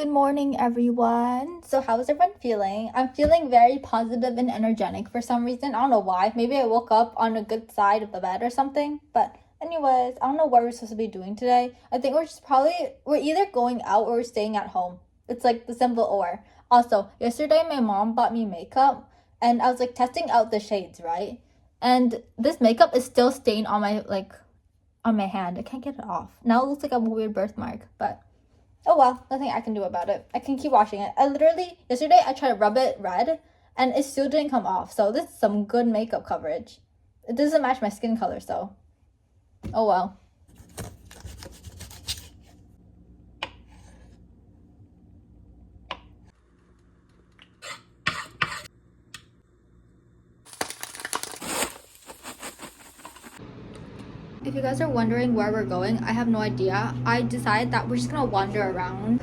Good morning, everyone. So how is everyone feeling? I'm feeling very positive and energetic for some reason. I don't know why. Maybe I woke up on a good side of the bed or something. But anyways, I don't know what we're supposed to be doing today. I think we're either going out or we're staying at home. It's like the simple or. Also, yesterday my mom bought me makeup and I was like testing out the shades, right? And this makeup is still stained on my hand. I can't get it off. Now it looks like a weird birthmark, but oh well, nothing I can do about it. I can keep washing it. Yesterday I tried to rub it red and it still didn't come off. So this is some good makeup coverage. It doesn't match my skin color, so oh well. If you guys are wondering where we're going, I have no idea. I decided that we're just gonna wander around.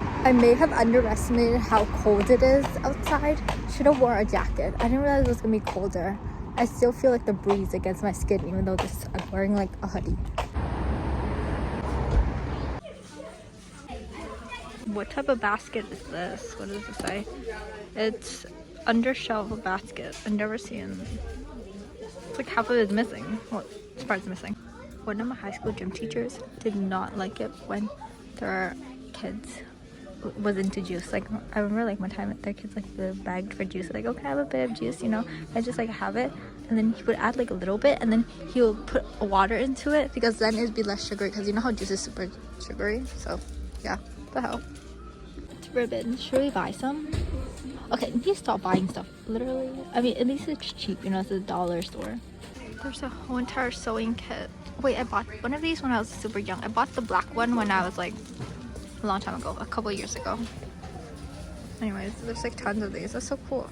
I may have underestimated how cold it is outside. Should have worn a jacket. I didn't realize it was gonna be colder. I still feel like the breeze against my skin, even though I'm wearing like a hoodie. What type of basket is this? What does it say? It's undershelf basket. I've never seen. It's like half of it is missing. Well, this part's missing. One of my high school gym teachers did not like it when their kids was into juice. Like I remember like one time their kids like begged for juice, like, okay, I have a bit of juice, you know, I just like have it, and then he would add like a little bit and then he would put water into it because then it'd be less sugary, because you know how juice is super sugary. So yeah, what the hell. It's ribbons. Should we buy some? Okay, you need to stop buying stuff. Literally, I mean, at least it's cheap, you know, it's a dollar store. There's a whole entire sewing kit. Wait, I bought one of these when I was super young. I bought the black one when I was like a long time ago, a couple of years ago. Anyways, there's like tons of these. That's so cool.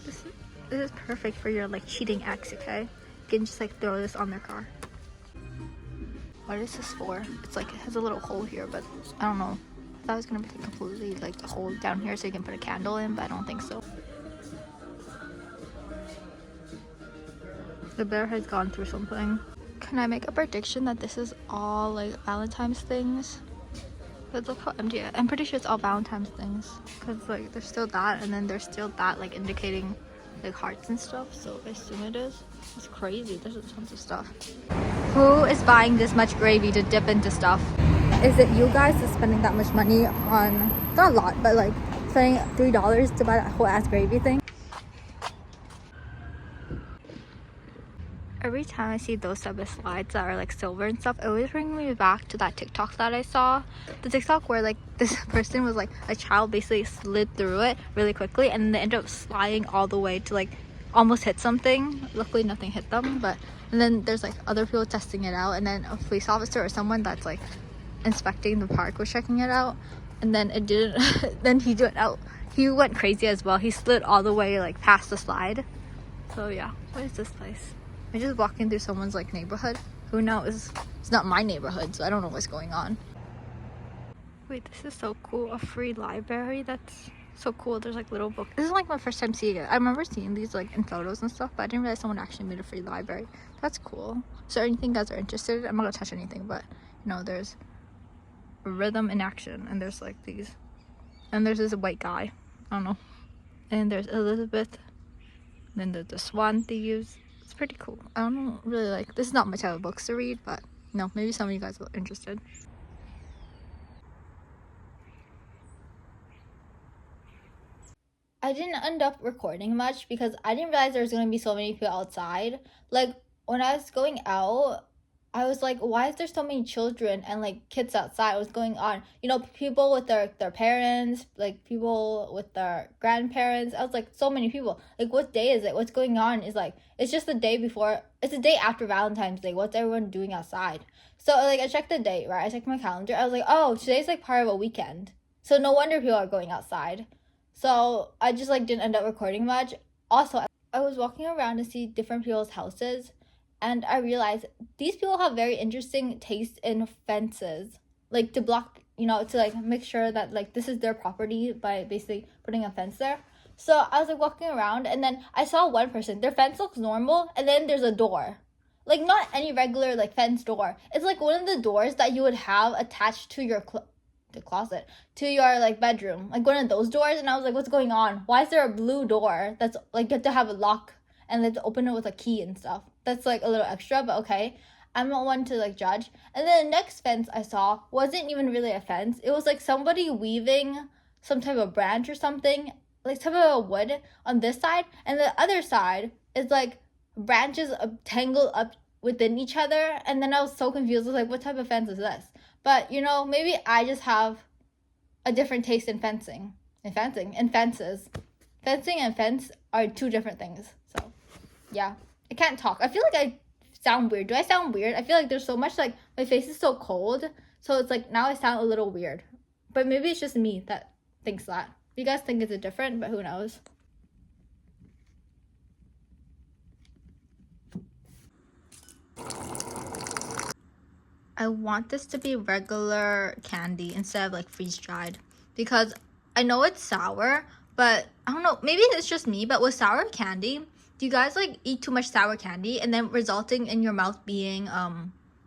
This is perfect for your like cheating ex, okay? You can just like throw this on their car. What is this for? It's like, it has a little hole here, but I don't know. I thought it was gonna be completely like the hole down here so you can put a candle in, but I don't think so. The bear has gone through something. Can I make a prediction that this is all like Valentine's things? But look how empty. I'm pretty sure it's all Valentine's things, because like there's still that, and then there's still that like indicating like hearts and stuff, so I assume it is. It's crazy. There's tons of stuff. Who is buying this much gravy to dip into stuff? Is it you guys that's spending that much money on, not a lot, but like spending $3 to buy that whole ass gravy thing? Every time I see those type of slides that are like silver and stuff, it always brings me back to that TikTok that I saw. The TikTok where like this person was like, a child basically slid through it really quickly and they ended up sliding all the way to like almost hit something. Luckily nothing hit them, but and then there's like other people testing it out, and then a police officer or someone that's like inspecting the park was checking it out, and then it didn't then he went crazy as well. He slid all the way like past the slide. So yeah, what is this place? I'm just walking through someone's like neighborhood. Who knows? It's not my neighborhood, so I don't know what's going on. Wait, this is so cool. A free library. That's so cool. There's like little books. This is like my first time seeing it. I remember seeing these like in photos and stuff, but I didn't realize someone actually made a free library. That's cool. So anything you guys are interested in, I'm not gonna touch anything, but you know, there's rhythm in action, and there's like these, and there's this white guy. I don't know. And there's Elizabeth. Then there's the Swan Thieves. It's pretty cool. I don't really like, this is not my type of books to read, but you know, maybe some of you guys are interested. I didn't end up recording much because I didn't realize there was going to be so many people outside. Like when I was going out, I was like, why is there so many children and like kids outside? What's going on? You know, people with their parents, like people with their grandparents. I was like, so many people. Like, what day is it? What's going on? Is like, it's just the day before. It's the day after Valentine's Day. What's everyone doing outside? So like, I checked the date, right? I checked my calendar. I was like, oh, today's like part of a weekend. So no wonder people are going outside. So I just like didn't end up recording much. Also, I was walking around to see different people's houses, and I realized these people have very interesting taste in fences. Like to block, you know, to like make sure that like this is their property by basically putting a fence there. So I was like walking around, and then I saw one person. Their fence looks normal, and then there's a door. Like not any regular like fence door. It's like one of the doors that you would have attached to your the closet to your like bedroom, like one of those doors. And I was like, what's going on? Why is there a blue door that's like you have to have a lock and then to open it with a key and stuff? That's like a little extra, but okay. I'm not one to like judge. And then the next fence I saw wasn't even really a fence. It was like somebody weaving some type of branch or something, like type of wood on this side, and the other side is like branches tangled up within each other. And then I was so confused. I was like, what type of fence is this? But you know, maybe I just have a different taste in fencing and fences. Fencing and fence are two different things. So yeah, I can't talk. I feel like I sound weird. Do I sound weird? I feel like there's so much, like my face is so cold, so it's like now I sound a little weird. But maybe it's just me that thinks that. You guys think it's different, but who knows? I want this to be regular candy instead of like freeze dried, because I know it's sour, but I don't know, maybe it's just me, but with sour candy, do you guys like eat too much sour candy and then resulting in your mouth being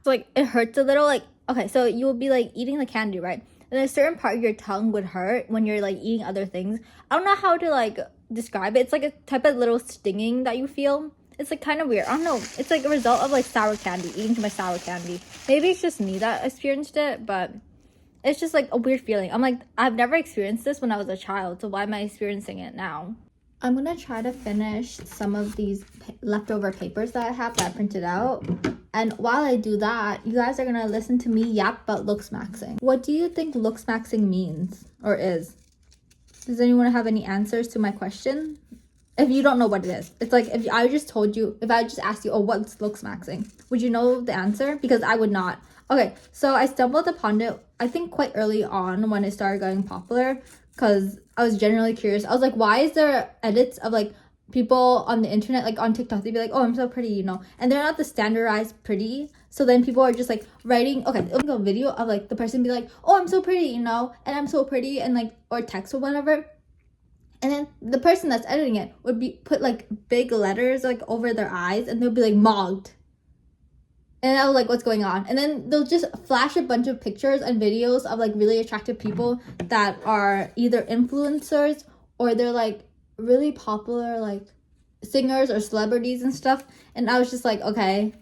like it hurts a little? Like, okay, so you will be like eating the candy, right? And a certain part of your tongue would hurt when you're like eating other things. I don't know how to like describe it. It's like a type of little stinging that you feel. It's like kind of weird. I don't know. It's like a result of like sour candy, eating too much sour candy. Maybe it's just me that experienced it, but it's just like a weird feeling. I'm like, I've never experienced this when I was a child, so why am I experiencing it now? I'm gonna try to finish some of these leftover papers that I have that I printed out. And while I do that, you guys are gonna listen to me yap about looksmaxing. What do you think looksmaxing means or is? Does anyone have any answers to my question? If you don't know what it is, it's like if I just told you, if I just asked you, oh, what's looksmaxing? Would you know the answer? Because I would not. Okay, so I stumbled upon it, I think quite early on when it started going popular, because I was genuinely curious. I was like, why is there edits of like people on the internet, like on TikTok, they'd be like, oh, I'm so pretty, you know, and they're not the standardized pretty. So then people are just like writing, okay, like a video of like the person be like, oh, I'm so pretty, you know, and I'm so pretty, and like, or text or whatever. And then the person that's editing it would be put like big letters like over their eyes, and they'll be like mogged. And I was like, what's going on? And then they'll just flash a bunch of pictures and videos of like really attractive people that are either influencers or they're like really popular like singers or celebrities and stuff. And I was just like, okay,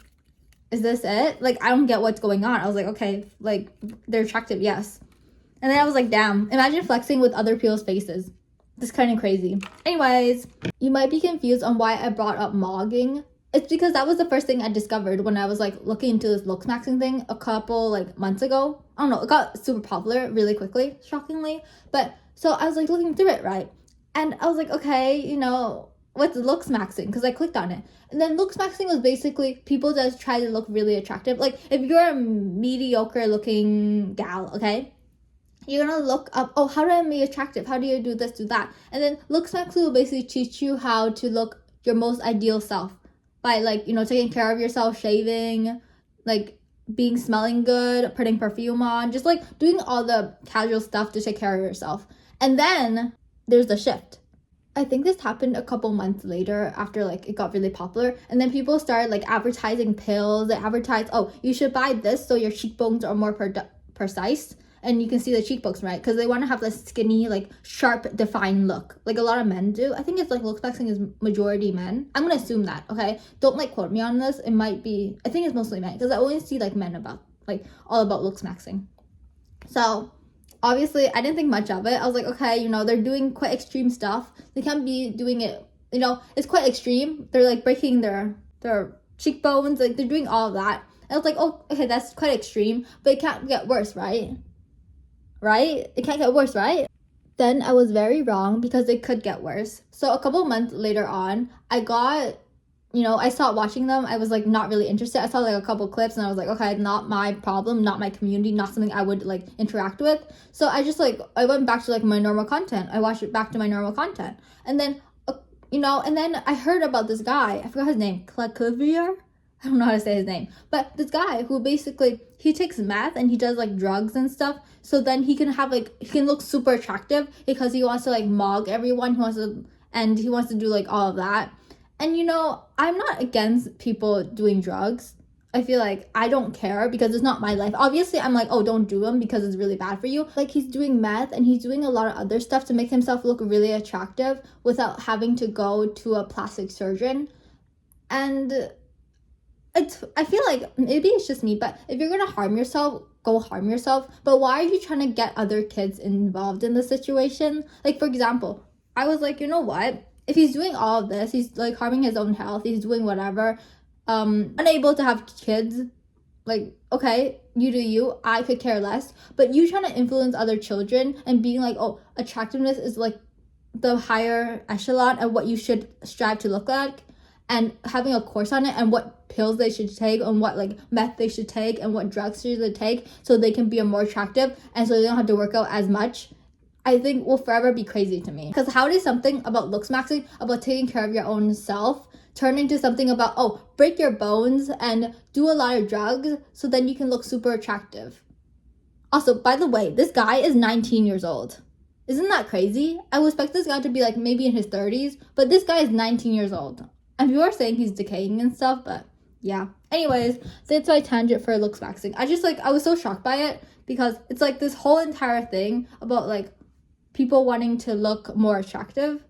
is this it? Like, I don't get what's going on. I was like, okay, like they're attractive, yes. And then I was like, damn, imagine flexing with other people's faces. This kind of crazy. Anyways, you might be confused on why I brought up mogging. It's because that was the first thing I discovered when I was like looking into this looksmaxing thing a couple like months ago. I don't know, it got super popular really quickly, shockingly. But so I was like looking through it, right? And I was like, okay, you know, what's looksmaxing? Because I clicked on it. And then looksmaxing was basically people that try to look really attractive. Like if you're a mediocre looking gal, okay? You're gonna look up, oh, how do I be attractive? How do you do this, do that? And then looksmaxing will basically teach you how to look your most ideal self. By like, you know, taking care of yourself, shaving, like being smelling good, putting perfume on, just like doing all the casual stuff to take care of yourself. And then there's the shift. I think this happened a couple months later after like it got really popular. And then people started like advertising pills. They advertised, oh, you should buy this so your cheekbones are more precise. And you can see the cheekbones, right? Because they want to have this skinny, like sharp, defined look. Like a lot of men do. I think it's like looksmaxing is majority men. I'm going to assume that, okay? Don't like quote me on this. It might be, I think it's mostly men. Because I always see like men about, like all about looksmaxing. So obviously I didn't think much of it. I was like, okay, you know, they're doing quite extreme stuff. They can't be doing it, you know, it's quite extreme. They're like breaking their cheekbones. Like they're doing all of that. And I was like, oh, okay, that's quite extreme. But it can't get worse, right? Right? It can't get worse, right? Then I was very wrong because it could get worse. So a couple months later on, I got, you know, I stopped watching them. I was like not really interested. I saw like a couple clips and I was like, okay, not my problem, not my community, not something I would like interact with. So I just like, I went back to like my normal content. I watched it back to my normal content. And then, you know, and then I heard about this guy. I forgot his name. Clavier? I don't know how to say his name, but this guy who basically, he takes meth and he does like drugs and stuff. So then he can have like, he can look super attractive because he wants to like mog everyone. He wants to do like all of that. And you know, I'm not against people doing drugs. I feel like I don't care because it's not my life. Obviously, I'm like, oh, don't do them because it's really bad for you. Like, he's doing meth and he's doing a lot of other stuff to make himself look really attractive without having to go to a plastic surgeon. And I feel like maybe it's just me, but if you're gonna harm yourself, go harm yourself. But why are you trying to get other kids involved in the situation? Like, for example, I was like, you know what? If he's doing all of this, he's like harming his own health, he's doing whatever, unable to have kids, like, okay, you do you, I could care less. But you trying to influence other children and being like, oh, attractiveness is like the higher echelon of what you should strive to look like, and having a course on it and what pills they should take and what like meth they should take and what drugs should they take so they can be more attractive and so they don't have to work out as much, I think will forever be crazy to me. Because how does something about looks maxing, about taking care of your own self, turn into something about, oh, break your bones and do a lot of drugs so then you can look super attractive? Also, by the way, this guy is 19 years old. Isn't that crazy? I would expect this guy to be like maybe in his 30s, but this guy is 19 years old. And people are saying he's decaying and stuff, but yeah. Anyways, that's my tangent for looks maxing. I was so shocked by it because it's like this whole entire thing about like people wanting to look more attractive.